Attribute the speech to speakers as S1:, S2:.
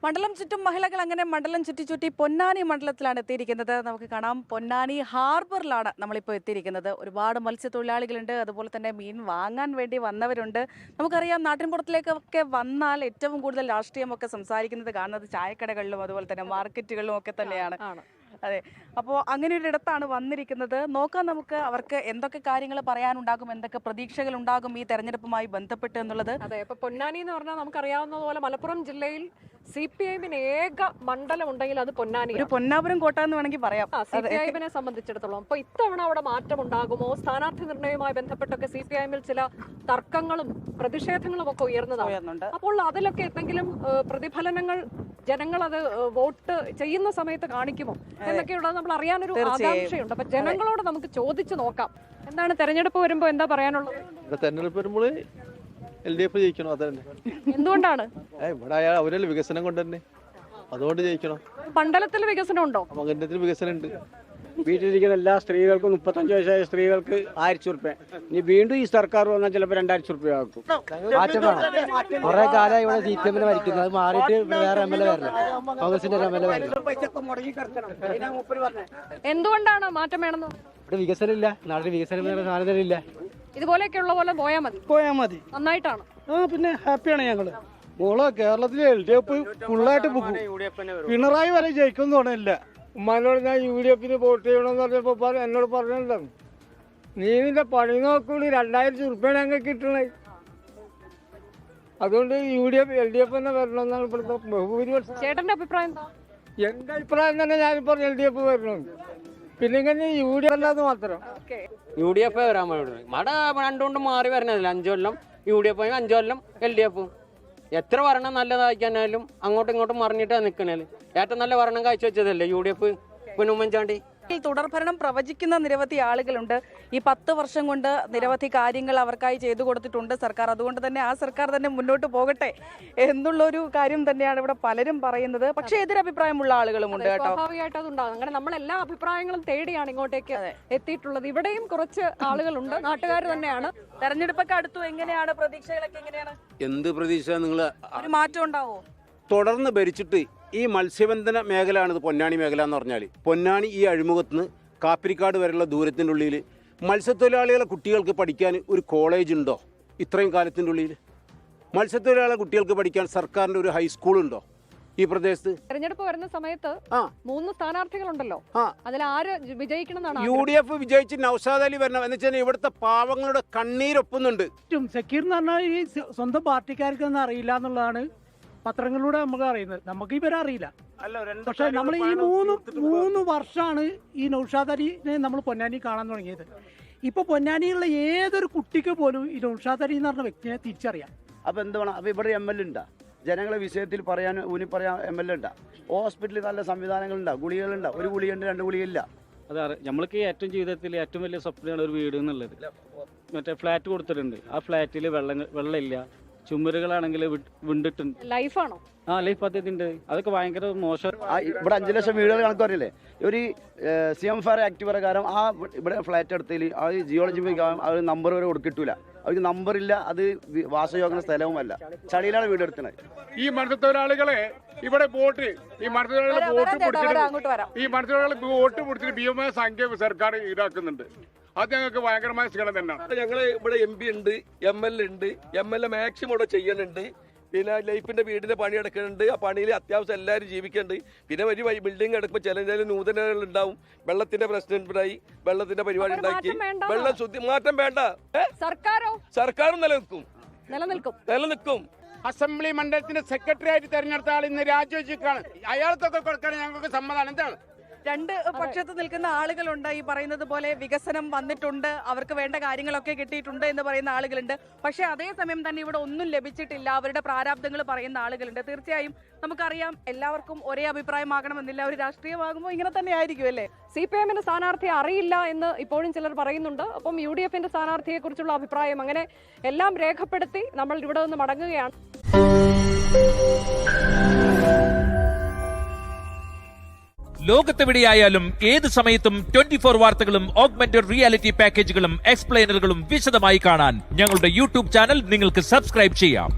S1: മണ്ഡലം ചുറ്റും മഹിളകൾ അങ്ങനെ മണ്ഡലം ചുറ്റി പൊന്നാനി മണ്ഡലത്തിലാണ് എത്തിയിരിക്കുന്നത്. നമുക്ക് കാണാം, പൊന്നാനി ഹാർബറിലാണ് നമ്മളിപ്പോൾ എത്തിയിരിക്കുന്നത്. ഒരുപാട് മത്സ്യത്തൊഴിലാളികളുണ്ട്, അതുപോലെ തന്നെ മീൻ വാങ്ങാൻ വേണ്ടി വന്നവരുണ്ട്. നമുക്കറിയാം, നാട്ടിൻപുറത്തിലേക്കൊക്കെ വന്നാൽ ഏറ്റവും കൂടുതൽ രാഷ്ട്രീയമൊക്കെ സംസാരിക്കുന്നത് കാണുന്നത് ചായക്കടകളിലും അതുപോലെ തന്നെ മാർക്കറ്റുകളിലും ഒക്കെ തന്നെയാണ്. അതെ, അപ്പോൾ അങ്ങനെ ഒരിടത്താണ് വന്നിരിക്കുന്നത്. നോക്കാം നമുക്ക് അവർക്ക് എന്തൊക്കെ കാര്യങ്ങൾ പറയാനുണ്ടാകും, എന്തൊക്കെ പ്രതീക്ഷകൾ ഉണ്ടാകും ഈ തെരഞ്ഞെടുപ്പുമായി ബന്ധപ്പെട്ട് എന്നുള്ളത്.
S2: അതെ, ഇപ്പൊ പൊന്നാനി എന്ന് പറഞ്ഞാൽ നമുക്കറിയാവുന്നതുപോലെ മലപ്പുറം ജില്ലയിൽ CPI-ന് ഏക മണ്ഡലം ഉണ്ടെങ്കിൽ അത് പൊന്നാനി,
S1: ഒരു പൊന്നാപുരം കോട്ട എന്ന് വേണമെങ്കിൽ പറയാം
S2: CPI-നെ സംബന്ധിച്ചിടത്തോളം. അപ്പൊ ഇത്തവണ അവിടെ മാറ്റം ഉണ്ടാകുമോ? സ്ഥാനാർത്ഥി നിർണയവുമായി ബന്ധപ്പെട്ടൊക്കെ CPI-ൽ ചില തർക്കങ്ങളും പ്രതിഷേധങ്ങളും ഒക്കെ ഉയർന്നതാണ്. അപ്പോൾ അതിലൊക്കെ എന്തെങ്കിലും പ്രതിഫലനങ്ങൾ ജനങ്ങൾ അത് വോട്ട് ചെയ്യുന്ന സമയത്ത് കാണിക്കുമോ എന്നൊക്കെയുള്ളത് നമ്മൾ അറിയാനൊരു ആകാംക്ഷയുണ്ട്. അപ്പൊ ജനങ്ങളോട് നമുക്ക് ചോദിച്ചു നോക്കാം, എന്താണ് തെരഞ്ഞെടുപ്പ് വരുമ്പോ എന്താ പറയാനുള്ളത്?
S3: തെരഞ്ഞെടുപ്പ് വരുമ്പോൾ LDF ജയിക്കണം. അതന്നെ.
S2: എന്തുകൊണ്ടാണ്?
S3: ഇവിടെ അവരല്ലേ വികസനം കൊണ്ട് തന്നെ, അതുകൊണ്ട് ജയിക്കണം.
S2: മണ്ഡലത്തിൽ വികസനം ഉണ്ടോ?
S3: മണ്ഡലത്തിൽ വികസനം ഉണ്ട്.
S4: വീട്ടിലിരിക്കുന്ന എല്ലാ സ്ത്രീകൾക്കും 35 വയസ്സായ സ്ത്രീകൾക്ക് 1000 രൂപ. ഇനി വീണ്ടും ഈ സർക്കാർ വന്നാൽ ചിലപ്പോൾ 2000 രൂപ ആക്കും.
S5: മാറ്റം വേണം. കുറെ കാലം ഇവിടെ CPM ഭരിക്കുന്നത്, അത് മാറിയിട്ട് വേറെ MLA വരില്ല, കോൺഗ്രസിന്റെ MLA വരില്ല.
S2: എന്തുകൊണ്ടാണ് മാറ്റം വേണമെന്ന്?
S5: ഇവിടെ വികസനം ഇല്ല, നാട്ടിൽ വികസനം സാധനം ഇല്ല.
S2: ഇതുപോലെയൊക്കെയുള്ള പോലെ പോയാൽ മതി. നന്നായിട്ടാണ്.
S4: പിന്നെ ഹാപ്പിയാണ് ഞങ്ങള്. കേരളത്തിലെ LDF ഫുള്ളായിട്ട് പോകും. പിണറായി വരെ ജയിക്കും തോന്നില്ല. ഉമ്മാനോട് ഞാൻ UDF-ന് വോട്ട് ചെയ്യണമെന്ന് പറഞ്ഞപ്പോ എന്നോട് പറഞ്ഞല്ലോ, നീ നിന്റെ പണി നോക്കൂടി, 2000 രൂപയാണ് ഞങ്ങൾക്ക് കിട്ടണേ. അതുകൊണ്ട് LDF തന്നെ വരണമെന്നാണ് ഇവിടുത്തെ ബഹുഭൂരിപക്ഷം.
S2: ചേട്ടന്റെ അഭിപ്രായം എന്താ?
S4: എന്റെ അഭിപ്രായം തന്നെ ഞാനിപ്പോ LDF വരണം. പിന്നെ ഇങ്ങനെ UDF അല്ലാതെ മാത്രം
S6: UDF വരാൻ വേണ്ടി മട രണ്ടുകൊണ്ട് മാറി വരണതല്ല. 5 കൊല്ലം UDF, 5 കൊല്ലം LDF. എത്ര ഭരണം നല്ലതായിക്കാനാലും അങ്ങോട്ടും ഇങ്ങോട്ടും മറിഞ്ഞിട്ടാണ് നിൽക്കണേല്. ഏറ്റവും നല്ല ഭരണം കാഴ്ചവെച്ചതല്ലേ UDF, ഉമ്മൻചാണ്ടി.
S1: തുടർഭരണം പ്രവചിക്കുന്ന നിരവധി ആളുകളുണ്ട്. ഈ 10 വർഷം കൊണ്ട് നിരവധി കാര്യങ്ങൾ അവർക്കായി ചെയ്തു കൊടുത്തിട്ടുണ്ട് സർക്കാർ. അതുകൊണ്ട് തന്നെ ആ സർക്കാർ തന്നെ മുന്നോട്ട് പോകട്ടെ എന്നുള്ളൊരു കാര്യം തന്നെയാണ് ഇവിടെ പലരും പറയുന്നത്. പക്ഷേ എതിരഭിപ്രായമുള്ള ആളുകളും ഉണ്ട് കേട്ടോ.
S2: സ്വാഭാവികമായിട്ട് അതുണ്ടാകും. അങ്ങനെ നമ്മൾ എല്ലാ അഭിപ്രായങ്ങളും തേടിയാണ് ഇങ്ങോട്ടേക്ക് എത്തിയിട്ടുള്ളത്. ഇവിടെയും കുറച്ച് ആളുകളുണ്ട്, നാട്ടുകാർ തന്നെയാണ്.
S1: തെരഞ്ഞെടുപ്പൊക്കെ അടുത്തു, എങ്ങനെയാണ് പ്രതീക്ഷകളൊക്കെ? എങ്ങനെയാണ്,
S7: എന്ത് പ്രതീക്ഷ? നിങ്ങൾ
S1: ഒരു മാറ്റം ഉണ്ടാവോ?
S7: തുടർന്ന് ഭരിച്ചിട്ട് ഈ മത്സ്യബന്ധന മേഖലയാണിത്, പൊന്നാനി മേഖല എന്ന് പറഞ്ഞാൽ. പൊന്നാനി ഈ അഴിമുഖത്ത് നിന്ന് കാപ്പിരിക്കാട് വരെയുള്ള ദൂരത്തിൻ്റെ ഉള്ളിൽ മത്സ്യത്തൊഴിലാളികളെ കുട്ടികൾക്ക് പഠിക്കാൻ ഒരു കോളേജ് ഉണ്ടോ? ഇത്രയും കാലത്തിൻ്റെ ഉള്ളിൽ മത്സ്യത്തൊഴിലാളികളെ കുട്ടികൾക്ക് പഠിക്കാൻ സർക്കാരിൻ്റെ ഒരു ഹൈസ്കൂളുണ്ടോ ഈ പ്രദേശത്ത്?
S2: തെരഞ്ഞെടുപ്പ് വരുന്ന സമയത്ത് 3 സ്ഥാനാർത്ഥികളുണ്ടല്ലോ, അതിൽ ആര് വിജയിക്കണം എന്നാണ്?
S7: UDF വിജയിച്ച് നൗഷാദ് അലി വരണം എന്ന് വെച്ചാൽ ഇവിടുത്തെ പാവങ്ങളുടെ കണ്ണീരൊപ്പുന്നുണ്ട്.
S4: സക്കീർ എന്ന് പറഞ്ഞാൽ ഈ സ്വന്തം പാർട്ടിക്കാർക്കൊന്നും അറിയില്ല എന്നുള്ളതാണ് പത്രങ്ങളിലൂടെ നമുക്ക് അറിയുന്നത്. നമുക്ക് ഇവരെ അറിയില്ല. പക്ഷെ നമ്മൾ ഈ മൂന്ന് വർഷമാണ് ഈ നൗഷാദ് അലിനെ നമ്മൾ പൊന്നാനി കാണാൻ തുടങ്ങിയത്. ഇപ്പൊ പൊന്നാനിയുള്ള ഏതൊരു കുട്ടിക്ക് പോലും ഈ നൗഷാദ് അലി എന്ന് പറഞ്ഞ വ്യക്തിയെ തിരിച്ചറിയാം.
S8: അപ്പൊ എന്ത് വേണം? അപ്പൊ ഇവിടെ MLA ഉണ്ടാ, ജനങ്ങളെ വിഷയത്തിൽ പറയാൻ ഊന്നി പറയാൻ MLA ഉണ്ടാ, ഹോസ്പിറ്റലിൽ നല്ല സംവിധാനങ്ങളുണ്ടാ, ഗുളികളുണ്ടാ, ഒരു ഗുളിയുണ്ട് 2 ഗുളിയില്ല.
S9: അതെ, നമ്മൾക്ക് ഏറ്റവും ജീവിതത്തിൽ ഏറ്റവും വലിയ സ്വപ്നമാണ് ഒരു വീട് എന്നുള്ളത്. മറ്റേ ഫ്ലാറ്റ് കൊടുത്തിട്ടുണ്ട്, ആ ഫ്ലാറ്റിൽ വെള്ളമില്ല, ചുമരുകളാണെങ്കിൽ വിണ്ടിട്ടുണ്ട്.
S2: ലൈഫാണോ?
S9: ലൈഫ് പദ്ധതി ഉണ്ട്, അതൊക്കെ ഭയങ്കര മോശം.
S8: ഇവിടെ 5 ലക്ഷം വീടുകൾ കണക്ക് പറയില്ലേ? ഒരു CM ഫയർ ആക്ട് പ്രകാരം ആ ഇവിടെ ഫ്ലാറ്റ് എടുത്തതിൽ ആ ജിയോളജി അത് നമ്പർ വരെ കൊടുക്കിട്ടൂല. അവർക്ക് നമ്പറില്ല, അത് വാസയോഗ്യ സ്ഥലവുമല്ല, ചളിയിലാണ് വീട് എടുത്തത്.
S10: ഈ മത്സ്യത്തൊഴിലാളികളെ ഇവിടെ വോട്ട് പിടിച്ചിട്ട് ഭീമമായ സംഖ്യ സർക്കാർ ഈടാക്കുന്നുണ്ട്. അത് ഞങ്ങൾക്ക് ഭയങ്കരമായ ക്ഷീണം തന്നെയാണ്.
S11: ഞങ്ങൾ ഇവിടെ MP ഉണ്ട്, MLA ഉണ്ട്. MLA മാക്സിമം ഇവിടെ ചെയ്യുന്നുണ്ട്. പിന്നെ ലൈഫിന്റെ വീടിന്റെ പണി എടുക്കുന്നുണ്ട്. ആ പണിയിൽ അത്യാവശ്യം എല്ലാവരും ജീവിക്കുന്നുണ്ട്. പിന്നെ വലിയ ബിൽഡിംഗ് എടുക്കുമ്പോൾ ചില നൂതനകൾ ഉണ്ടാവും. വെള്ളത്തിന്റെ പ്രശ്നം ഉണ്ടായി, വെള്ളത്തിന്റെ പരിപാടി ഉണ്ടാക്കി, വെള്ളം ശുദ്ധി മാറ്റം വേണ്ട. സർക്കാരും നിലനിൽക്കും.
S10: അസംബ്ലി മണ്ഡലത്തിന്റെ സെക്രട്ടറി ആയിട്ട് തെരഞ്ഞെടുത്ത ആൾ ഇന്ന് രാജിവെച്ചിരിക്കുകയാണ്. അയാൾക്കൊക്കെ കൊടുക്കാൻ ഞങ്ങൾക്ക് സമ്മതമാണ്. എന്താണ്?
S1: 2 പക്ഷത്ത് നിൽക്കുന്ന ആളുകളുണ്ട്. ഈ പറയുന്നത് പോലെ വികസനം വന്നിട്ടുണ്ട്, അവർക്ക് വേണ്ട കാര്യങ്ങളൊക്കെ കിട്ടിയിട്ടുണ്ട് എന്ന് പറയുന്ന ആളുകളുണ്ട്. പക്ഷേ അതേസമയം തന്നെ ഇവിടെ ഒന്നും ലഭിച്ചിട്ടില്ല, അവരുടെ പ്രാരാബ്ദങ്ങൾ പറയുന്ന ആളുകളുണ്ട്. തീർച്ചയായും നമുക്കറിയാം, എല്ലാവർക്കും ഒരേ അഭിപ്രായമാകണമെന്നില്ല. ഒരു രാഷ്ട്രീയമാകുമ്പോൾ ഇങ്ങനെ തന്നെ ആയിരിക്കും അല്ലേ?
S2: CPM-ന്റെ സ്ഥാനാർത്ഥിയെ അറിയില്ല എന്ന് ഇപ്പോഴും ചിലർ പറയുന്നുണ്ട്. അപ്പം UDF-ന്റെ സ്ഥാനാർത്ഥിയെ കുറിച്ചുള്ള അഭിപ്രായം അങ്ങനെ എല്ലാം രേഖപ്പെടുത്തി നമ്മൾ ഇവിടെ നിന്ന് മടങ്ങുകയാണ്.
S12: ലോകത്തെവിടെയായാലും ഏത് സമയത്തും 24 വാർത്തകളും ഓഗ്മെന്റഡ് റിയാലിറ്റി പാക്കേജുകളും എക്സ്പ്ലെയിനറുകളും വിശദമായി കാണാൻ ഞങ്ങളുടെ YouTube ചാനൽ നിങ്ങൾക്ക് സബ്സ്ക്രൈബ് ചെയ്യാം.